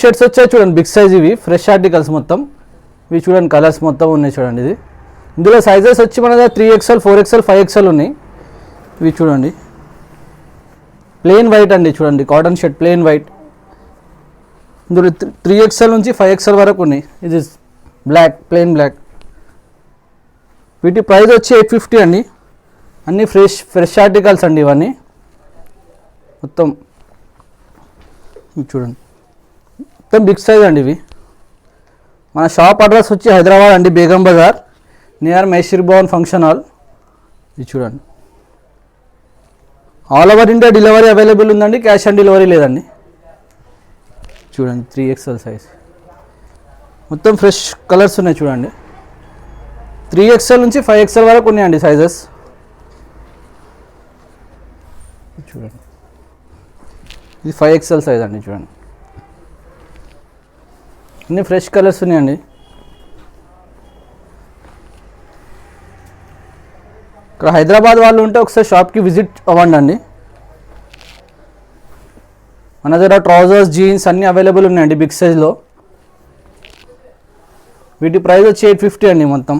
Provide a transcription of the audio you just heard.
Shirts వచ్చాయి చూడండి, big size ఇవి ఫ్రెష్ ఆర్టికల్స్ మొత్తం. ఇవి చూడండి కలర్స్ మొత్తం ఉన్నాయి చూడండి. ఇది ఇందులో సైజెస్ వచ్చి మన దగ్గర 3XL 4XL 5XL ఉన్నాయి. ఇవి చూడండి ప్లెయిన్ వైట్ అండి, చూడండి కాటన్ షర్ట్ ప్లెయిన్ వైట్. ఇందులో 3XL నుంచి 5XL వరకు ఉన్నాయి. ఇది బ్లాక్ ప్లెయిన్ బ్లాక్. వీటి ప్రైస్ వచ్చి 850 అండి. అన్నీ ఫ్రెష్ ఆర్టికల్స్ అండి ఇవన్నీ మొత్తం. చూడండి మొత్తం బిగ్ సైజ్ అండి ఇవి. మన షాప్ అడ్రస్ వచ్చి హైదరాబాద్ అండి, Begum Bazaar near Mysore Bhavan function hall. ఇది చూడండి all over India delivery available ఉందండి, క్యాష్ ఆన్ డెలివరీ లేదండి. చూడండి 3XL సైజ్ మొత్తం ఫ్రెష్ కలర్స్ ఉన్నాయి చూడండి. 3XL నుంచి 5XL వరకు ఉన్నాయండి సైజెస్. చూడండి ఇది 5XL సైజ్ అండి. చూడండి అన్ని ఫ్రెష్ కలర్స్ ఉన్నాయండి. ఇక్కడ హైదరాబాద్ వాళ్ళు ఉంటే ఒకసారి షాప్కి విజిట్ అవ్వండి అండి. మన దగ్గర ట్రౌజర్స్ జీన్స్ అన్నీ అవైలబుల్ ఉన్నాయండి బిగ్ సైజ్లో. వీటి ప్రైస్ వచ్చి 850 అండి మొత్తం.